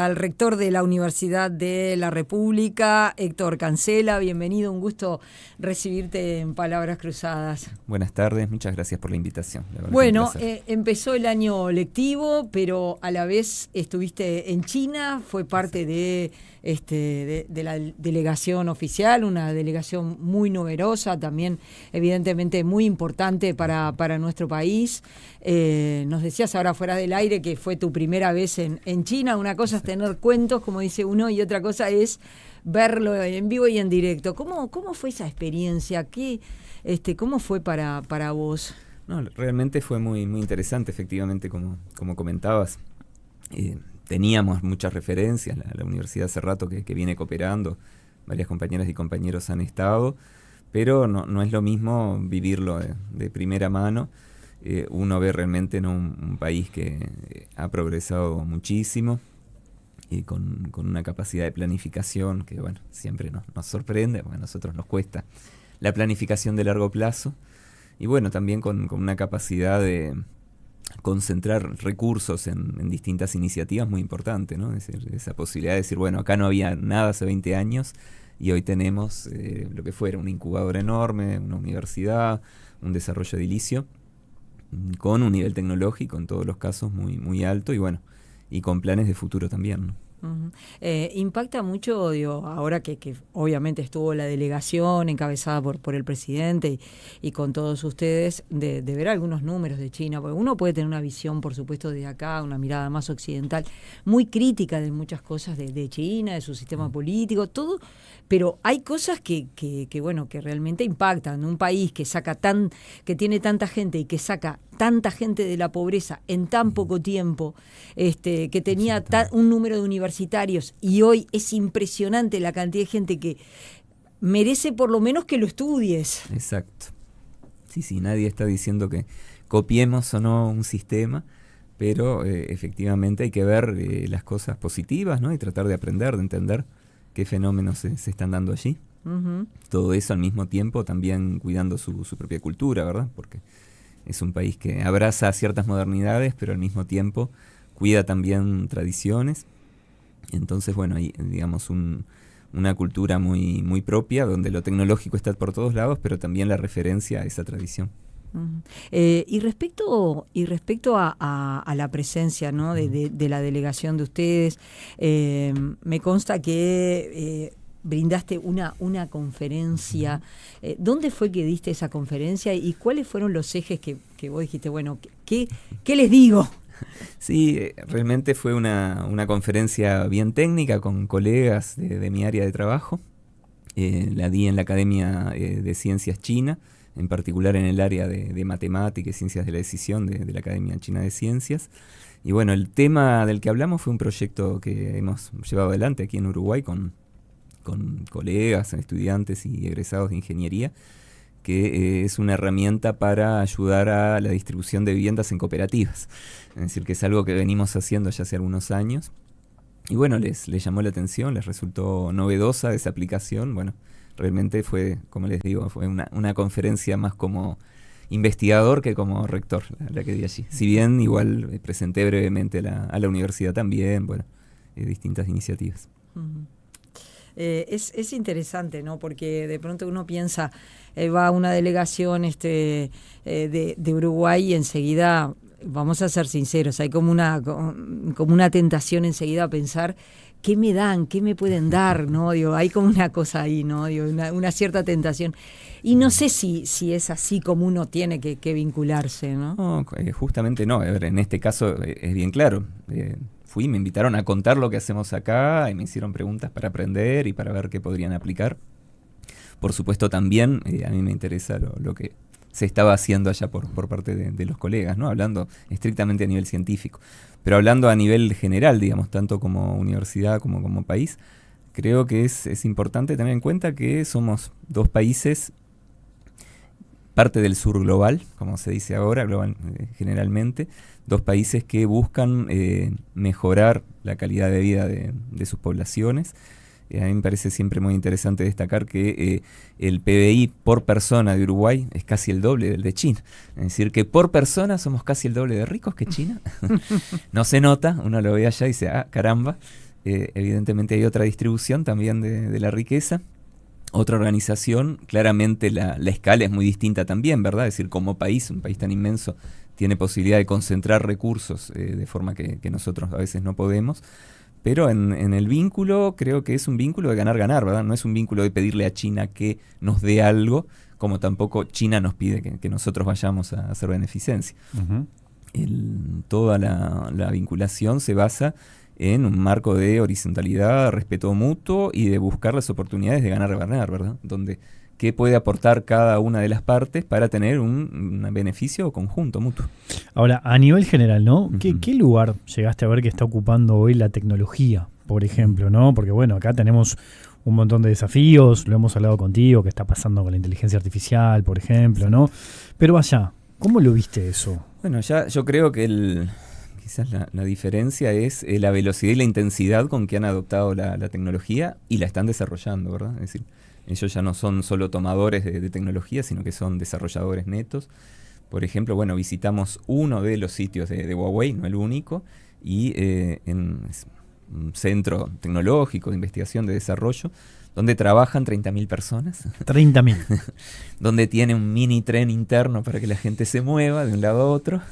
Al rector de la Universidad de la República, Héctor Cancela, bienvenido, un gusto recibirte en Palabras Cruzadas. Buenas tardes, muchas gracias por la invitación. Bueno, empezó el año lectivo, pero a la vez estuviste en China, fue parte de la delegación oficial, una delegación muy numerosa, también evidentemente muy importante para nuestro país. Nos decías ahora fuera del aire que fue tu primera vez en China. Una cosa es tener cuentos, como dice uno, y otra cosa es verlo en vivo y en directo. ¿Cómo fue esa experiencia? ¿Cómo fue para vos? No, realmente fue muy interesante, efectivamente, como comentabas. Teníamos muchas referencias, la universidad hace rato que viene cooperando, varias compañeras y compañeros han estado, pero no es lo mismo vivirlo de primera mano. Uno ve realmente un país que ha progresado muchísimo y con una capacidad de planificación que bueno, siempre nos sorprende, porque a nosotros nos cuesta la planificación de largo plazo, y bueno, también con una capacidad de concentrar recursos en distintas iniciativas muy importante, ¿no? Es decir, esa posibilidad de decir, bueno, acá no había nada hace 20 años y hoy tenemos lo que fuera, una incubadora enorme, una universidad, un desarrollo edilicio, con un nivel tecnológico en todos los casos muy alto y bueno, y con planes de futuro también, ¿no? Uh-huh. Impacta mucho, digo, ahora que obviamente estuvo la delegación encabezada por el presidente y con todos ustedes, de ver algunos números de China, porque uno puede tener una visión, por supuesto, de acá, una mirada más occidental, muy crítica de muchas cosas de China, de su sistema político, todo, pero hay cosas que bueno, que realmente impactan. Un país que que tiene tanta gente y que saca tanta gente de la pobreza en tan poco tiempo, que tenía un número de universitarios, y hoy es impresionante la cantidad de gente que merece por lo menos que lo estudies. Exacto. Sí, nadie está diciendo que copiemos o no un sistema, pero efectivamente hay que ver las cosas positivas, ¿no? Y tratar de aprender, de entender qué fenómenos se están dando allí. Uh-huh. Todo eso al mismo tiempo también cuidando su propia cultura, ¿verdad? Porque es un país que abraza ciertas modernidades, pero al mismo tiempo cuida también tradiciones. Entonces, bueno, hay, digamos, una cultura muy propia, donde lo tecnológico está por todos lados, pero también la referencia a esa tradición. Uh-huh. Y respecto a la presencia, ¿no? de la delegación de ustedes, me consta que brindaste una conferencia. ¿Dónde fue que diste esa conferencia y cuáles fueron los ejes que vos dijiste, bueno, ¿qué les digo? Sí, realmente fue una conferencia bien técnica con colegas de mi área de trabajo. La di en la Academia de Ciencias China, en particular en el área de matemática y ciencias de la decisión de la Academia China de Ciencias. Y bueno, el tema del que hablamos fue un proyecto que hemos llevado adelante aquí en Uruguay con colegas, estudiantes y egresados de ingeniería, que es una herramienta para ayudar a la distribución de viviendas en cooperativas. Es decir, que es algo que venimos haciendo ya hace algunos años. Y bueno, les llamó la atención, les resultó novedosa esa aplicación. Bueno, realmente fue, como les digo, fue una conferencia más como investigador que como rector, la que di allí. Si bien igual presenté brevemente a la universidad también, bueno, distintas iniciativas. Uh-huh. Es interesante, ¿no? Porque de pronto uno piensa, va una delegación de Uruguay y enseguida, vamos a ser sinceros, hay como una tentación enseguida a pensar ¿qué me dan? ¿Qué me pueden dar? ¿No? Digo, hay como una cosa ahí, ¿no? Digo, una cierta tentación. Y no sé si es así como uno tiene que vincularse, ¿no? No, justamente no. A ver, en este caso es bien claro. Me invitaron a contar lo que hacemos acá y me hicieron preguntas para aprender y para ver qué podrían aplicar. Por supuesto también a mí me interesa lo que se estaba haciendo allá por parte de los colegas, ¿no? Hablando estrictamente a nivel científico. Pero hablando a nivel general, digamos, tanto como universidad como país, creo que es importante tener en cuenta que somos dos países, parte del sur global, como se dice ahora, global, generalmente, dos países que buscan mejorar la calidad de vida de sus poblaciones. A mí me parece siempre muy interesante destacar que el PBI por persona de Uruguay es casi el doble del de China. Es decir, que por persona somos casi el doble de ricos que China. No se nota, uno lo ve allá y dice, ah, caramba. evidentemente hay otra distribución también de la riqueza, otra organización. Claramente la escala es muy distinta también, ¿verdad? Es decir, como país, un país tan inmenso, tiene posibilidad de concentrar recursos de forma que nosotros a veces no podemos. Pero en el vínculo creo que es un vínculo de ganar-ganar, ¿verdad? No es un vínculo de pedirle a China que nos dé algo, como tampoco China nos pide que nosotros vayamos a hacer beneficencia. Uh-huh. Toda la vinculación se basa en un marco de horizontalidad, respeto mutuo y de buscar las oportunidades de ganar-ganar, ¿verdad? Donde qué puede aportar cada una de las partes para tener un beneficio conjunto, mutuo. Ahora, a nivel general, ¿no? Uh-huh. ¿Qué lugar llegaste a ver que está ocupando hoy la tecnología, por ejemplo, ¿no? Porque bueno, acá tenemos un montón de desafíos, lo hemos hablado contigo, que está pasando con la inteligencia artificial, por ejemplo, ¿no? Pero allá, ¿cómo lo viste eso? Bueno, ya yo creo que quizás la diferencia es la velocidad y la intensidad con que han adoptado la tecnología y la están desarrollando, ¿verdad? Es decir, ellos ya no son solo tomadores de tecnología, sino que son desarrolladores netos. Por ejemplo, bueno, visitamos uno de los sitios de Huawei, no el único, y en un centro tecnológico de investigación de desarrollo, donde trabajan 30.000 personas. 30.000. Donde tiene un mini tren interno para que la gente se mueva de un lado a otro.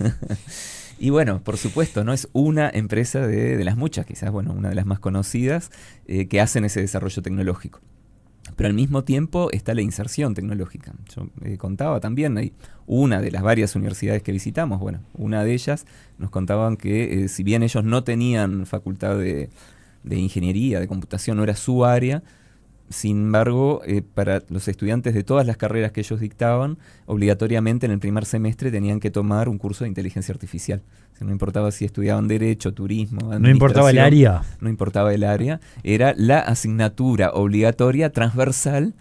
Y bueno, por supuesto, no es una empresa de las muchas, quizás, bueno, una de las más conocidas, que hacen ese desarrollo tecnológico. Pero al mismo tiempo está la inserción tecnológica. Yo contaba también, hay una de las varias universidades que visitamos, bueno, una de ellas nos contaban que si bien ellos no tenían facultad de ingeniería, de computación, no era su área, sin embargo, para los estudiantes de todas las carreras que ellos dictaban, obligatoriamente en el primer semestre tenían que tomar un curso de inteligencia artificial. O sea, no importaba si estudiaban Derecho, Turismo, no importaba el área. No importaba el área. Era la asignatura obligatoria, transversal,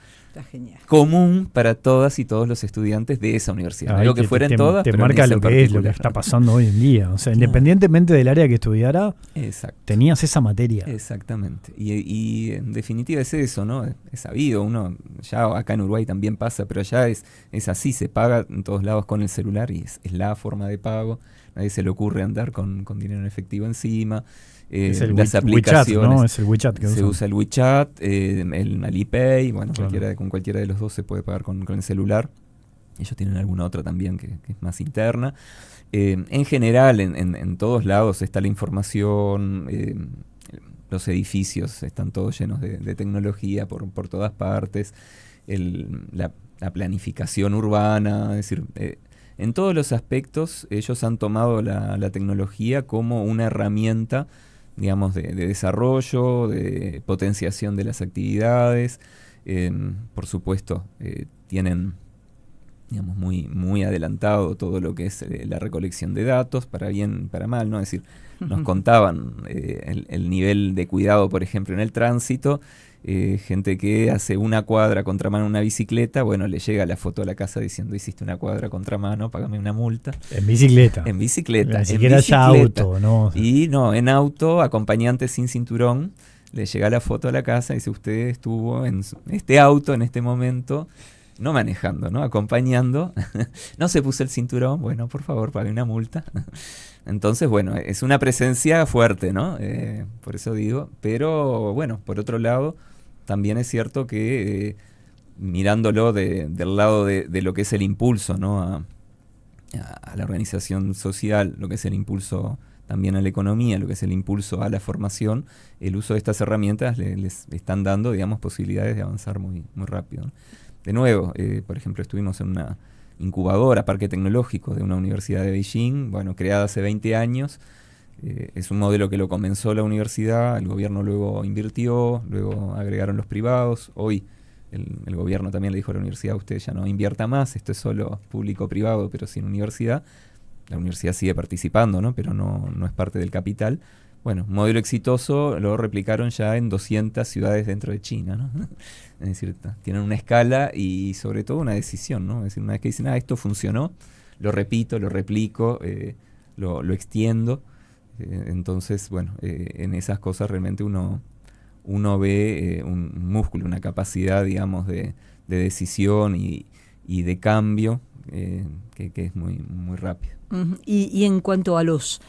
común para todas y todos los estudiantes de esa universidad. No digo que fueran todas, te pero marca lo que es lo que está pasando hoy en día. O sea, independientemente del área que estudiara, tenías esa materia. Exactamente. Y en definitiva es eso, ¿no? Es sabido, uno ya acá en Uruguay también pasa, pero allá es así, se paga en todos lados con el celular y es la forma de pago. Nadie se le ocurre andar con dinero en efectivo encima. Es el las aplicaciones, WeChat, ¿no? Es el WeChat que se usa el WeChat, el Alipay, bueno, claro. Con cualquiera de los dos se puede pagar con el celular. Ellos tienen alguna otra también que es más interna. En general, en todos lados está la información, los edificios están todos llenos de tecnología por todas partes, la planificación urbana, es decir, en todos los aspectos ellos han tomado la tecnología como una herramienta, digamos, de desarrollo, de potenciación de las actividades. Por supuesto, tienen, digamos, muy adelantado todo lo que es la recolección de datos, para bien, para mal, ¿no? Es decir, nos contaban el nivel de cuidado, por ejemplo, en el tránsito. Gente que hace una cuadra contramano una bicicleta, bueno, le llega la foto a la casa diciendo: hiciste una cuadra contramano, págame una multa. En bicicleta. En bicicleta. Ni siquiera ya auto, ¿no? Y no, en auto, acompañante sin cinturón, le llega la foto a la casa y dice: usted estuvo en este auto en este momento, no manejando, ¿no? Acompañando. No se puso el cinturón, bueno, por favor, pague una multa. Entonces, bueno, es una presencia fuerte, ¿no? Por eso digo. Pero, bueno, por otro lado, también es cierto que mirándolo del lado de lo que es el impulso, ¿no? A la organización social, lo que es el impulso también a la economía, lo que es el impulso a la formación, el uso de estas herramientas les están dando, digamos, posibilidades de avanzar muy rápido, ¿no? De nuevo, por ejemplo, estuvimos en una incubadora, parque tecnológico de una universidad de Beijing, bueno, creada hace 20 años. Es un modelo que lo comenzó la universidad, el gobierno luego invirtió, luego agregaron los privados. Hoy el gobierno también le dijo a la universidad: usted ya no invierta más, esto es solo público-privado, pero sin universidad. La universidad sigue participando, ¿no? Pero no es parte del capital. Bueno, un modelo exitoso lo replicaron ya en 200 ciudades dentro de China, ¿no? Es decir, tienen una escala y sobre todo una decisión, ¿no? Es decir, una vez que dicen: esto funcionó, lo repito, lo replico, lo extiendo. Entonces, bueno, en esas cosas realmente uno ve un músculo, una capacidad, digamos, de decisión y de cambio que es muy rápido. Y en cuanto a los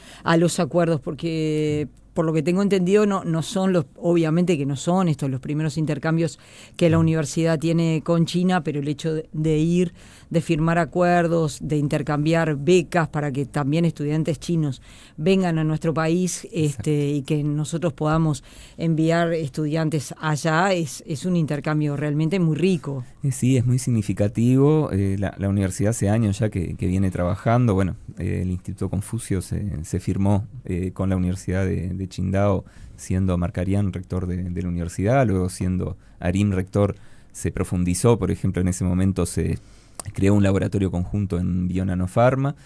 acuerdos, porque por lo que tengo entendido, no son obviamente que no son estos los primeros intercambios que la universidad tiene con China, pero el hecho de ir, de firmar acuerdos, de intercambiar becas para que también estudiantes chinos vengan a nuestro país y que nosotros podamos enviar estudiantes allá, es un intercambio realmente muy rico. Sí, es muy significativo. La universidad hace años ya que viene trabajando. Bueno, el Instituto Confucio se firmó con la Universidad de Qingdao, siendo Markarian rector de la universidad, luego siendo Arim rector, se profundizó, por ejemplo, en ese momento se creó un laboratorio conjunto en Bionanofarma,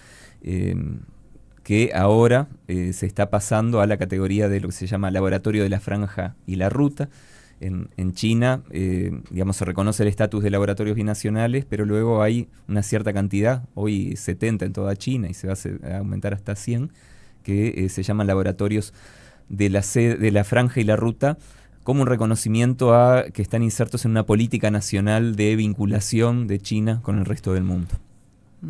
que ahora se está pasando a la categoría de lo que se llama Laboratorio de la Franja y la Ruta. En China, se reconoce el estatus de laboratorios binacionales, pero luego hay una cierta cantidad, hoy 70 en toda China y se va a aumentar hasta 100, que se llaman laboratorios de la Franja y la Ruta, como un reconocimiento a que están insertos en una política nacional de vinculación de China con el resto del mundo.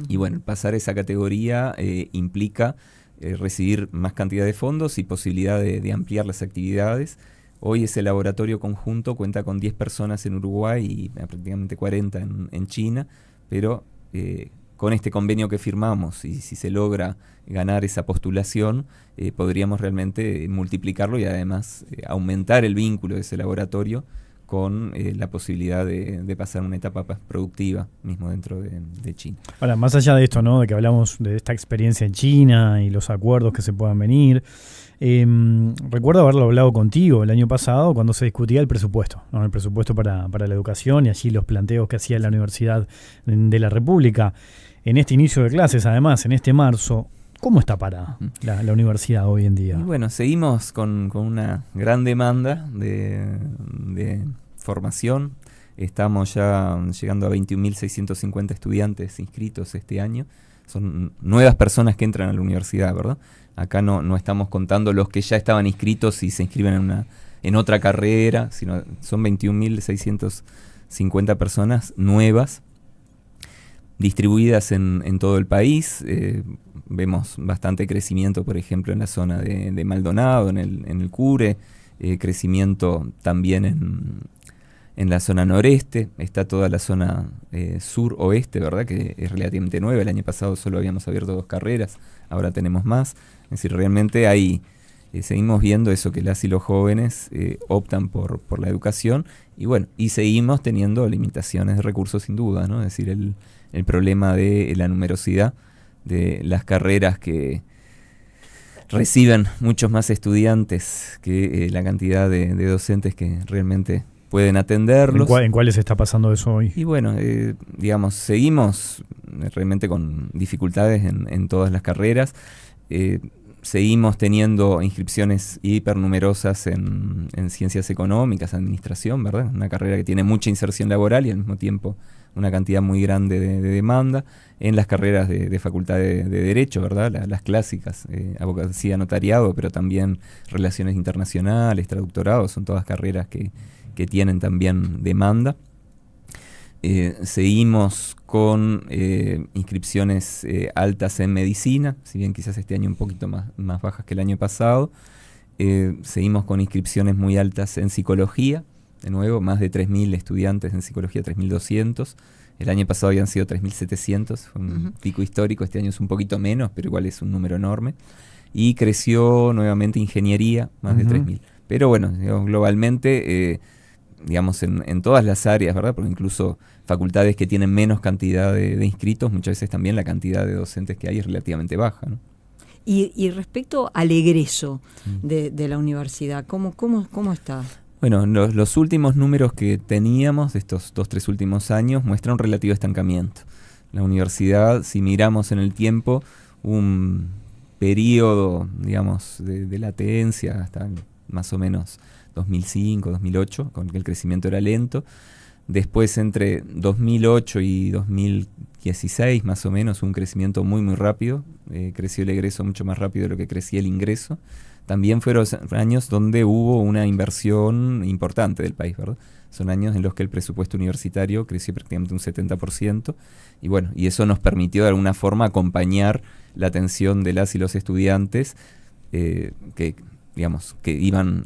Y bueno, pasar esa categoría implica recibir más cantidad de fondos y posibilidad de ampliar las actividades. Hoy ese laboratorio conjunto cuenta con 10 personas en Uruguay y prácticamente 40 en China, pero con este convenio que firmamos y si se logra ganar esa postulación, podríamos realmente multiplicarlo y además aumentar el vínculo de ese laboratorio con la posibilidad de pasar una etapa productiva mismo dentro de China. Ahora, más allá de esto, ¿no?, de que hablamos de esta experiencia en China y los acuerdos que se puedan venir, recuerdo haberlo hablado contigo el año pasado cuando se discutía el presupuesto, ¿no?, el presupuesto para la educación y allí los planteos que hacía la Universidad de la República. En este inicio de clases, además, en este marzo, ¿cómo está parada la universidad hoy en día? Y bueno, seguimos con una gran demanda de formación. Estamos ya llegando a 21.650 estudiantes inscritos este año. Son nuevas personas que entran a la universidad, ¿verdad? Acá no estamos contando los que ya estaban inscritos y se inscriben en otra carrera, sino son 21.650 personas nuevas, distribuidas en todo el país. Vemos bastante crecimiento, por ejemplo, en la zona de Maldonado, en el Cure, crecimiento también en la zona noreste. Está toda la zona sur-oeste, ¿verdad?, que es relativamente nueva. El año pasado solo habíamos abierto 2 carreras, ahora tenemos más. Es decir, realmente seguimos viendo eso, que las y los jóvenes optan por la educación, y bueno, y seguimos teniendo limitaciones de recursos sin duda, ¿no? Es decir, el problema de la numerosidad de las carreras que reciben muchos más estudiantes que la cantidad de docentes que realmente pueden atenderlos. ¿En cuáles está pasando eso hoy? Y bueno, seguimos realmente con dificultades en todas las carreras. Seguimos teniendo inscripciones hipernumerosas en ciencias económicas, administración, ¿verdad? Una carrera que tiene mucha inserción laboral y al mismo tiempo una cantidad muy grande de demanda. En las carreras de facultad de Derecho, ¿verdad? Las clásicas, abogacía, notariado, pero también relaciones internacionales, traductorado, son todas carreras que tienen también demanda. Seguimos con inscripciones altas en medicina, si bien quizás este año un poquito más bajas que el año pasado. Seguimos con inscripciones muy altas en psicología, de nuevo, más de 3.000 estudiantes en psicología, 3.200. El año pasado habían sido 3.700, fue un pico histórico. Este año es un poquito menos, pero igual es un número enorme. Y creció nuevamente ingeniería, más de 3.000. Pero bueno, digamos, globalmente, en todas las áreas, ¿verdad? Porque incluso facultades que tienen menos cantidad de inscritos, muchas veces también la cantidad de docentes que hay es relativamente baja, ¿no? Y respecto al egreso de la universidad, ¿cómo está? Bueno, los últimos números que teníamos de estos 2-3 últimos años muestran un relativo estancamiento. La universidad, si miramos en el tiempo, un periodo, de latencia hasta más o menos 2005, 2008, con que el crecimiento era lento. Después, entre 2008 y 2016, más o menos, un crecimiento muy, muy rápido. Creció el egreso mucho más rápido de lo que crecía el ingreso. También fueron años donde hubo una inversión importante del país, ¿verdad? Son años en los que el presupuesto universitario creció prácticamente un 70%. Y bueno, y eso nos permitió de alguna forma acompañar la atención de las y los estudiantes, que digamos, que iban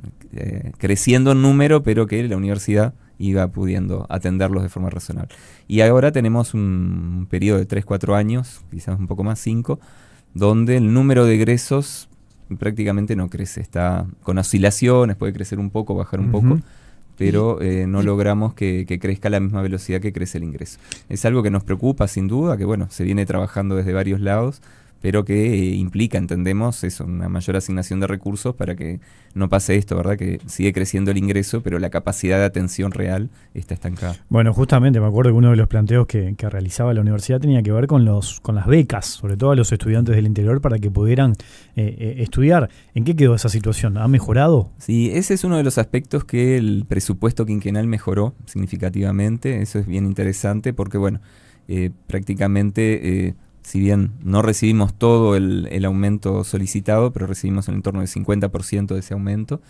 creciendo en número, pero que la universidad iba pudiendo atenderlos de forma razonable. Y ahora tenemos un periodo de 3-4 años, quizás un poco más, 5, donde el número de egresos prácticamente no crece, está con oscilaciones, puede crecer un poco, bajar un poco, pero no logramos que crezca a la misma velocidad que crece el ingreso. Es algo que nos preocupa sin duda, que bueno, se viene trabajando desde varios lados, pero que implica, entendemos, eso, una mayor asignación de recursos para que no pase esto, ¿verdad? Que sigue creciendo el ingreso, pero la capacidad de atención real está estancada. Bueno, justamente me acuerdo que uno de los planteos que realizaba la universidad tenía que ver con las becas, sobre todo a los estudiantes del interior, para que pudieran estudiar. ¿En qué quedó esa situación? ¿Ha mejorado? Sí, ese es uno de los aspectos que el presupuesto quinquenal mejoró significativamente. Eso es bien interesante porque, bueno, prácticamente... si bien no recibimos todo el aumento solicitado, pero recibimos en torno del 50% de ese aumento,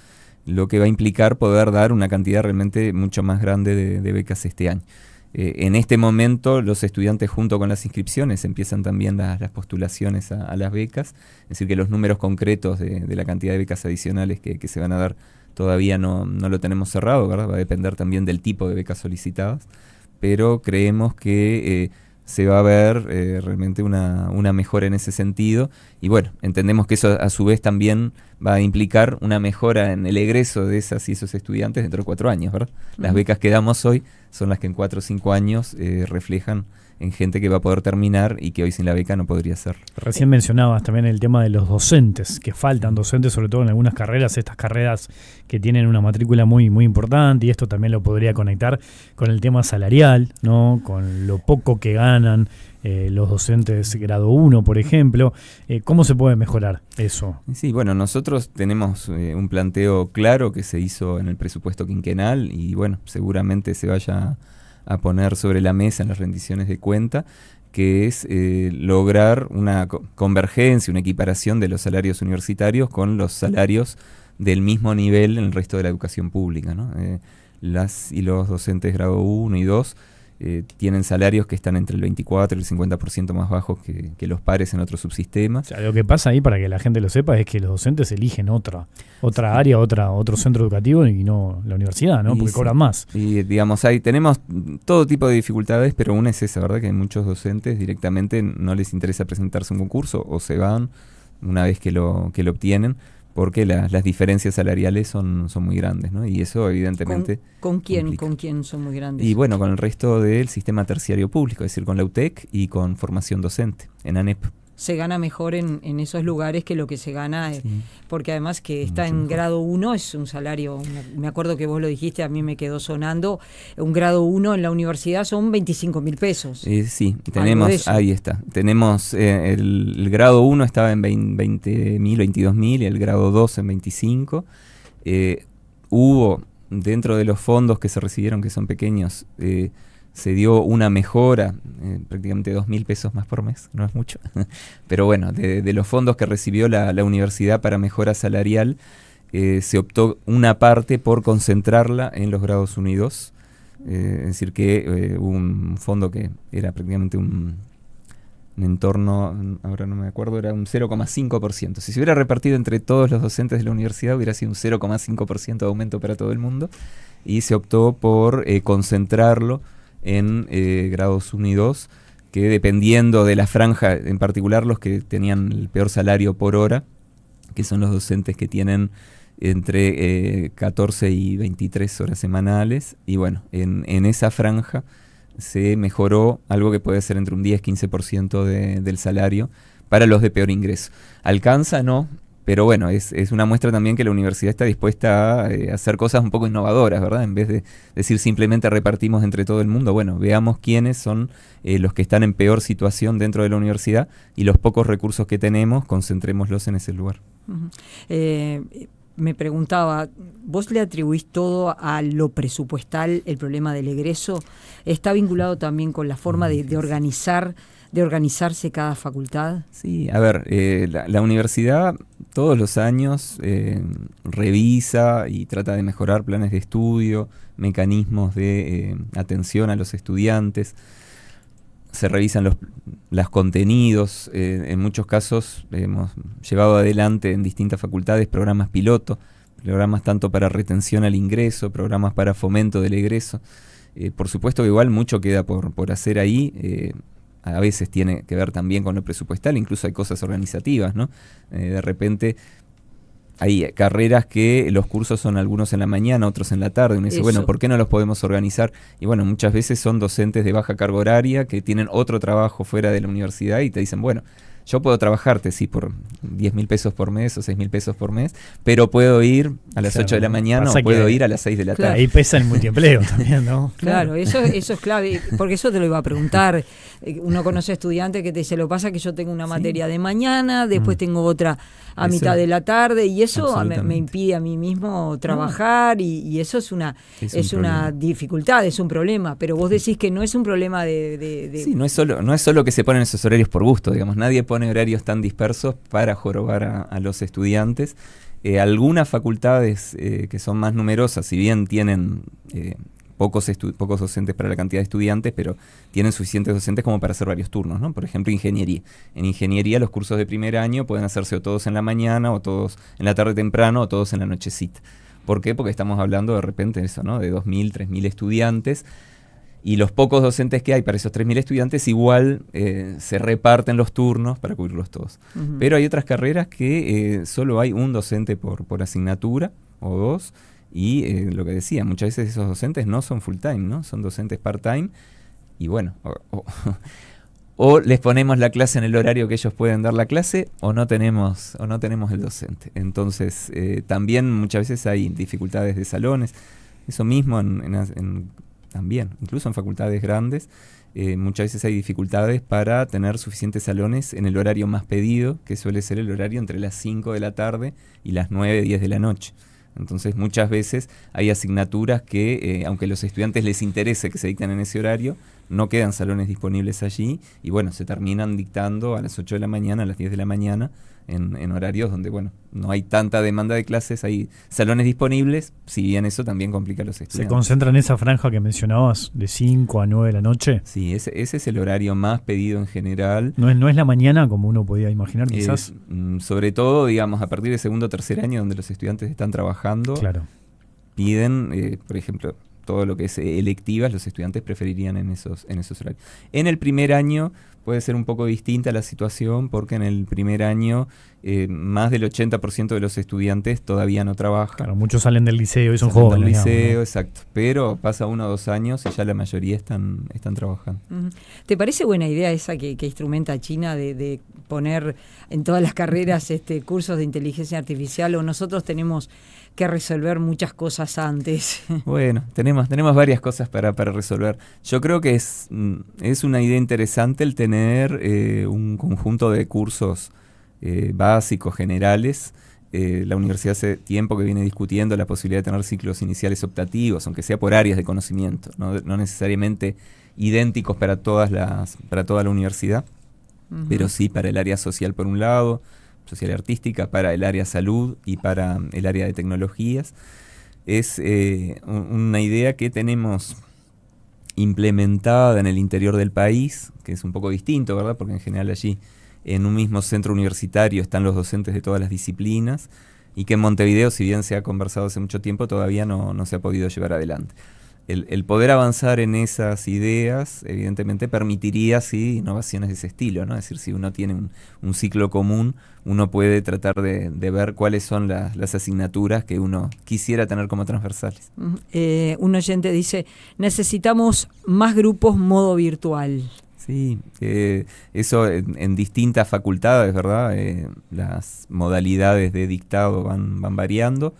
lo que va a implicar poder dar una cantidad realmente mucho más grande de becas este año. En este momento los estudiantes junto con las inscripciones empiezan también las postulaciones a las becas, es decir que los números concretos de la cantidad de becas adicionales que se van a dar todavía no lo tenemos cerrado, ¿verdad? Va a depender también del tipo de becas solicitadas, pero creemos que... se va a ver realmente una mejora en ese sentido y bueno, entendemos que eso a su vez también va a implicar una mejora en el egreso de esas y esos estudiantes dentro de 4 años, ¿verdad? Las becas que damos hoy son las que en 4 o 5 años reflejan en gente que va a poder terminar y que hoy sin la beca no podría ser. Recién mencionabas también el tema de los docentes, que faltan docentes sobre todo en algunas carreras, estas carreras que tienen una matrícula muy, muy importante, y esto también lo podría conectar con el tema salarial, ¿no? Con lo poco que ganan los docentes grado 1, por ejemplo. ¿Cómo se puede mejorar eso? Sí, bueno, nosotros tenemos un planteo claro que se hizo en el presupuesto quinquenal y bueno, seguramente se vaya a poner sobre la mesa en las rendiciones de cuenta, que es lograr una convergencia, una equiparación de los salarios universitarios con los salarios del mismo nivel en el resto de la educación pública, ¿no? Las y los docentes grado 1 y 2 tienen salarios que están entre el 24 y el 50% más bajos que los pares en otros subsistemas. O sea, lo que pasa ahí, para que la gente lo sepa, es que los docentes eligen otra área, otro centro educativo y no la universidad, ¿no? Porque cobran más. Y digamos, ahí tenemos todo tipo de dificultades, pero una es esa, ¿verdad? Que hay muchos docentes directamente no les interesa presentarse a un concurso o se van una vez que lo obtienen, porque las diferencias salariales son muy grandes, ¿no? Y eso evidentemente... ¿Con quién son muy grandes? Y bueno, con el resto del sistema terciario público, es decir, con la UTEC y con formación docente, en ANEP. Se gana mejor en esos lugares que lo que se gana, Sí. Porque además que está Mucho en mejor. grado 1 es un salario, me acuerdo que vos lo dijiste, a mí me quedó sonando, un grado 1 en la universidad son 25.000 pesos. Sí, Algo de tenemos, eso. ahí está, tenemos el grado 1 estaba en 20.000, 22.000 y el grado 2 en 25. Hubo, dentro de los fondos que se recibieron, que son pequeños, se dio una mejora, prácticamente 2.000 pesos más por mes, no es mucho, pero bueno, de los fondos que recibió la universidad para mejora salarial, se optó una parte por concentrarla en los grados 1 y 2, es decir que hubo un fondo que era prácticamente un entorno, ahora no me acuerdo, era un 0,5%. Si se hubiera repartido entre todos los docentes de la universidad hubiera sido un 0,5% de aumento para todo el mundo, y se optó por concentrarlo en grados 1 y 2, que dependiendo de la franja, en particular los que tenían el peor salario por hora, que son los docentes que tienen entre 14 y 23 horas semanales, y bueno, en esa franja se mejoró algo que puede ser entre un 10-15% del salario para los de peor ingreso. ¿Alcanza? No. Pero bueno, es una muestra también que la universidad está dispuesta a hacer cosas un poco innovadoras, ¿verdad? En vez de decir simplemente repartimos entre todo el mundo, bueno, veamos quiénes son los que están en peor situación dentro de la universidad y los pocos recursos que tenemos, concentrémoslos en ese lugar. Uh-huh. Me preguntaba, ¿vos le atribuís todo a lo presupuestal el problema del egreso? ¿Está vinculado también con la forma de organizarse cada facultad? Sí, a ver, la universidad todos los años revisa y trata de mejorar planes de estudio, mecanismos de atención a los estudiantes. se revisan los contenidos. En muchos casos hemos llevado adelante en distintas facultades programas piloto, programas tanto para retención al ingreso, programas para fomento del egreso. Por supuesto que igual mucho queda por hacer ahí. A veces tiene que ver también con lo presupuestal, incluso hay cosas organizativas, ¿no? De repente hay carreras que los cursos son algunos en la mañana, otros en la tarde. Uno dice, bueno, ¿por qué no los podemos organizar? Y bueno, muchas veces son docentes de baja carga horaria que tienen otro trabajo fuera de la universidad y te dicen, bueno, yo puedo trabajarte, sí, por 10.000 pesos por mes o 6.000 pesos por mes, pero puedo ir a las 8 de la mañana o puedo ir a las 6 de la tarde. Ahí pesa el multiempleo también, ¿no? Claro, eso es clave, porque eso te lo iba a preguntar. Uno conoce estudiantes que te dice, lo que pasa es que yo tengo una materia de mañana, después tengo otra a mitad de la tarde, y eso me impide a mí mismo trabajar, y eso es una dificultad, es un problema. Pero vos decís que no es un problema de... Sí, no es solo que se ponen esos horarios por gusto, digamos. Nadie pone horarios tan dispersos para jorobar a los estudiantes. Algunas facultades que son más numerosas, si bien tienen pocos docentes para la cantidad de estudiantes, pero tienen suficientes docentes como para hacer varios turnos, ¿no? Por ejemplo, ingeniería. En ingeniería los cursos de primer año pueden hacerse o todos en la mañana, o todos en la tarde temprano, o todos en la nochecita. ¿Por qué? Porque estamos hablando de repente de eso, ¿no? De 2.000, 3.000 estudiantes. Y los pocos docentes que hay para esos 3.000 estudiantes igual se reparten los turnos para cubrirlos todos. Uh-huh. Pero hay otras carreras que solo hay un docente por asignatura o dos, y lo que decía, muchas veces esos docentes no son full time, ¿no? Son docentes part time, y bueno, o les ponemos la clase en el horario que ellos pueden dar la clase, o no tenemos el docente. Entonces también muchas veces hay dificultades de salones. Eso mismo también, incluso en facultades grandes, muchas veces hay dificultades para tener suficientes salones en el horario más pedido, que suele ser el horario entre las 5 de la tarde y las 9, 10 de la noche. Entonces muchas veces hay asignaturas que, aunque a los estudiantes les interese que se dicten en ese horario, no quedan salones disponibles allí, y bueno, se terminan dictando a las 8 de la mañana, a las 10 de la mañana, en horarios donde, bueno, no hay tanta demanda de clases, hay salones disponibles, si bien eso también complica a los estudiantes. ¿Se concentra en esa franja que mencionabas, de 5 a 9 de la noche? Sí, ese es el horario más pedido en general. No es la mañana como uno podía imaginar, quizás. Sobre todo, digamos, a partir del segundo o tercer año, donde los estudiantes están trabajando, claro, piden, por ejemplo, todo lo que es electivas, los estudiantes preferirían en esos horarios. En el primer año puede ser un poco distinta la situación, porque en el primer año más del 80% de los estudiantes todavía no trabajan. Claro, muchos salen del liceo y son jóvenes. Del liceo, ¿no? Exacto. Pero pasa 1 o 2 años y ya la mayoría están trabajando. ¿Te parece buena idea esa que instrumenta China de poner en todas las carreras cursos de inteligencia artificial, o nosotros tenemos que resolver muchas cosas antes? Bueno, tenemos varias cosas para resolver. Yo creo que es una idea interesante el tener un conjunto de cursos básicos, generales. La universidad hace tiempo que viene discutiendo la posibilidad de tener ciclos iniciales optativos, aunque sea por áreas de conocimiento, no necesariamente idénticos para toda la universidad, pero sí para el área social por un lado, social y artística, para el área salud y para el área de tecnologías. Es una idea que tenemos implementada en el interior del país, que es un poco distinto, ¿verdad? Porque en general allí en un mismo centro universitario están los docentes de todas las disciplinas, y que en Montevideo, si bien se ha conversado hace mucho tiempo, todavía no se ha podido llevar adelante. El poder avanzar en esas ideas, evidentemente, permitiría innovaciones de ese estilo, ¿no? Es decir, si uno tiene un ciclo común, uno puede tratar de ver cuáles son las asignaturas que uno quisiera tener como transversales. Un oyente dice, necesitamos más grupos modo virtual. Sí, eso en distintas facultades, ¿verdad? Las modalidades de dictado van variando.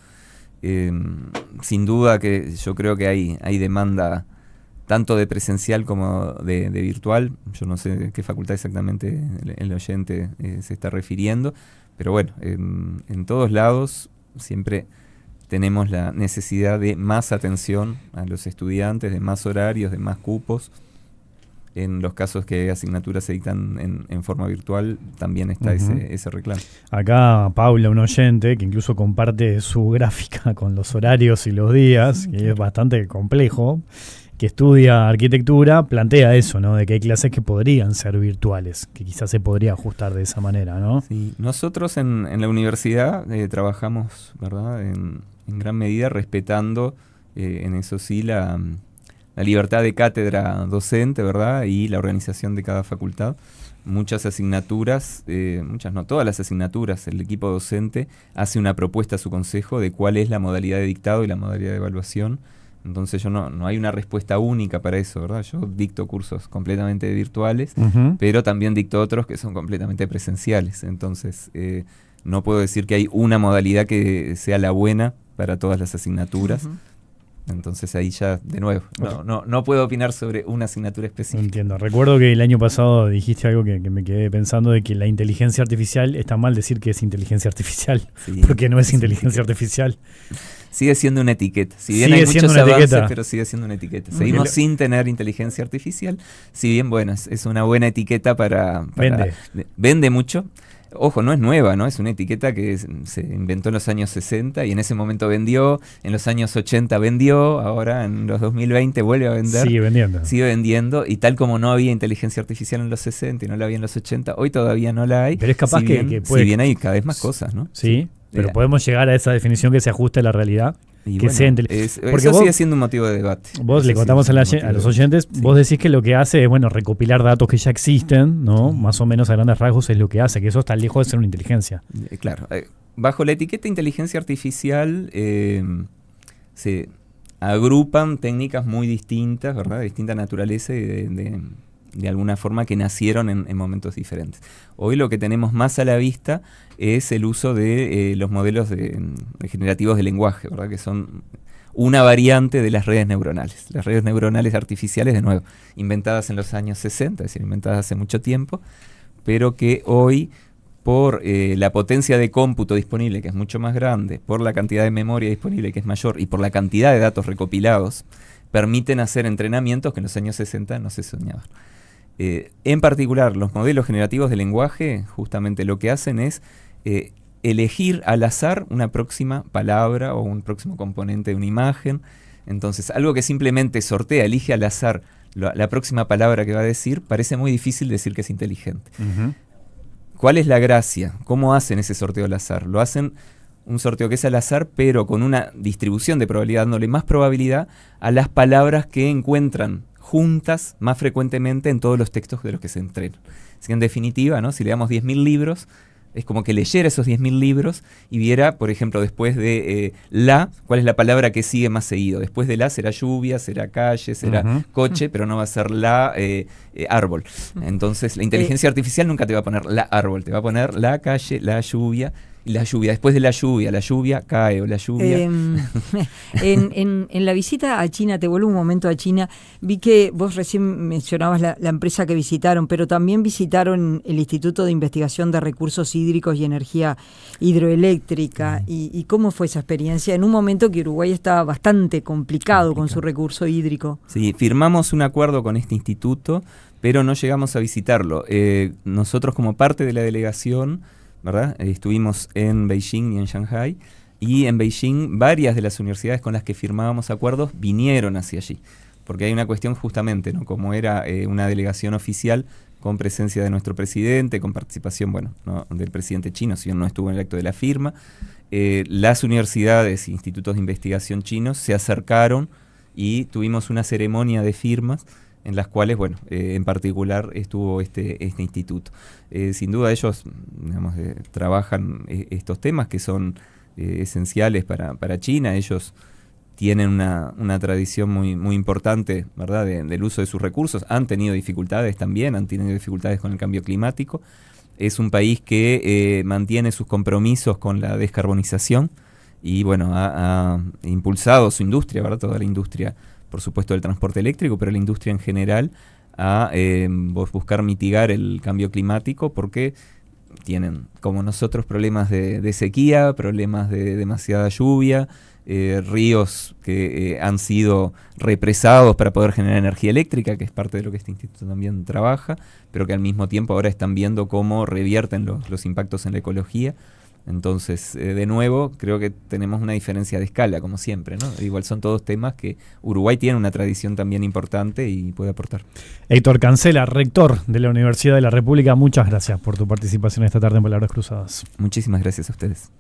Sin duda que yo creo que hay demanda tanto de presencial como de virtual. Yo no sé qué facultad exactamente el oyente se está refiriendo, pero bueno, en todos lados siempre tenemos la necesidad de más atención a los estudiantes, de más horarios, de más cupos. En los casos que asignaturas se dictan en forma virtual, también está ese reclamo. Acá Paula, un oyente, que incluso comparte su gráfica con los horarios y los días, que es bastante complejo, que estudia arquitectura plantea eso, ¿no? De que hay clases que podrían ser virtuales, que quizás se podría ajustar de esa manera, ¿no? Sí, nosotros en la universidad trabajamos, ¿verdad?, en gran medida respetando, en eso sí, la libertad de cátedra docente, ¿verdad?, y la organización de cada facultad. Muchas asignaturas, muchas no, todas las asignaturas, el equipo docente hace una propuesta a su consejo de cuál es la modalidad de dictado y la modalidad de evaluación. Entonces no hay una respuesta única para eso, ¿verdad? Yo dicto cursos completamente virtuales, pero también dicto otros que son completamente presenciales. Entonces no puedo decir que hay una modalidad que sea la buena para todas las asignaturas. Entonces ahí ya, de nuevo, no puedo opinar sobre una asignatura específica. Entiendo. Recuerdo que el año pasado dijiste algo que me quedé pensando, de que la inteligencia artificial, está mal decir que es inteligencia artificial, sí, porque no es inteligencia artificial. Sigue siendo una etiqueta. Si bien hay muchos avances, pero sigue siendo una etiqueta. Seguimos sin tener inteligencia artificial, si bien, bueno, es una buena etiqueta para vende mucho. Ojo, no es nueva, ¿no? Es una etiqueta que se inventó en los años 60 y en ese momento vendió, en los años 80 vendió, ahora en los 2020 vuelve a vender. Sigue vendiendo, y tal como no había inteligencia artificial en los 60 y no la había en los 80, hoy todavía no la hay. Pero es capaz que puede... Si bien hay cada vez más cosas, ¿no? Sí, pero podemos llegar a esa definición que se ajuste a la realidad. Y que bueno, eso sigue siendo un motivo de debate. Vos le contamos a los oyentes, sí. Vos decís que lo que hace es, bueno, recopilar datos que ya existen, ¿no? Sí. Más o menos a grandes rasgos es lo que hace, que eso está lejos de ser una inteligencia. Claro. Bajo la etiqueta inteligencia artificial se agrupan técnicas muy distintas, ¿verdad? De distinta naturaleza y de alguna forma que nacieron en momentos diferentes. Hoy lo que tenemos más a la vista es el uso de los modelos generativos de lenguaje, ¿verdad?, que son una variante de las redes neuronales. Las redes neuronales artificiales, de nuevo, inventadas en los años 60, es decir, inventadas hace mucho tiempo, pero que hoy, por la potencia de cómputo disponible, que es mucho más grande, por la cantidad de memoria disponible, que es mayor, y por la cantidad de datos recopilados, permiten hacer entrenamientos que en los años 60 no se soñaban. En particular, los modelos generativos de lenguaje justamente lo que hacen es elegir al azar una próxima palabra o un próximo componente de una imagen. Entonces, algo que simplemente sortea, elige al azar la próxima palabra que va a decir, parece muy difícil decir que es inteligente. ¿Cuál es la gracia? ¿Cómo hacen ese sorteo al azar? Lo hacen un sorteo que es al azar, pero con una distribución de probabilidad, dándole más probabilidad a las palabras que encuentran juntas más frecuentemente en todos los textos de los que se entrenan. Así que en definitiva, ¿no?, si le damos 10.000 libros, es como que leyera esos 10.000 libros y viera, por ejemplo, después de cuál es la palabra que sigue más seguido. Después de la será lluvia, será calle, será coche, pero no va a ser árbol. Entonces la inteligencia artificial nunca te va a poner la árbol, te va a poner la calle, la lluvia. Y la lluvia, después de la lluvia cae, o la lluvia... En la visita a China, te vuelvo un momento a China, vi que vos recién mencionabas la empresa que visitaron, pero también visitaron el Instituto de Investigación de Recursos Hídricos y Energía Hidroeléctrica. ¿Y cómo fue esa experiencia en un momento que Uruguay estaba bastante complicado con su recurso hídrico? Sí, firmamos un acuerdo con este instituto, pero no llegamos a visitarlo. Nosotros, como parte de la delegación, ¿verdad?, estuvimos en Beijing y en Shanghái, y en Beijing varias de las universidades con las que firmábamos acuerdos vinieron hacia allí, porque hay una cuestión justamente, ¿no?, como era una delegación oficial con presencia de nuestro presidente, con participación, bueno, ¿no?, del presidente chino, si bien no estuvo en el acto de la firma, las universidades e institutos de investigación chinos se acercaron y tuvimos una ceremonia de firmas en las cuales, bueno, en particular estuvo este instituto. Sin duda ellos, digamos, trabajan estos temas que son esenciales para China. Ellos tienen una tradición muy importante, ¿verdad?, del uso de sus recursos. Han tenido dificultades también, han tenido dificultades con el cambio climático. Es un país que mantiene sus compromisos con la descarbonización y, bueno, ha impulsado su industria, ¿verdad?, toda la industria, por supuesto, del transporte eléctrico, pero la industria en general, a buscar mitigar el cambio climático, porque tienen, como nosotros, problemas de sequía, problemas de demasiada lluvia, ríos que han sido represados para poder generar energía eléctrica, que es parte de lo que este instituto también trabaja, pero que al mismo tiempo ahora están viendo cómo revierten los impactos en la ecología. Entonces, de nuevo, creo que tenemos una diferencia de escala, como siempre, ¿no? Igual son todos temas que Uruguay tiene una tradición también importante y puede aportar. Héctor Cancela, rector de la Universidad de la República, muchas gracias por tu participación esta tarde en Palabras Cruzadas. Muchísimas gracias a ustedes.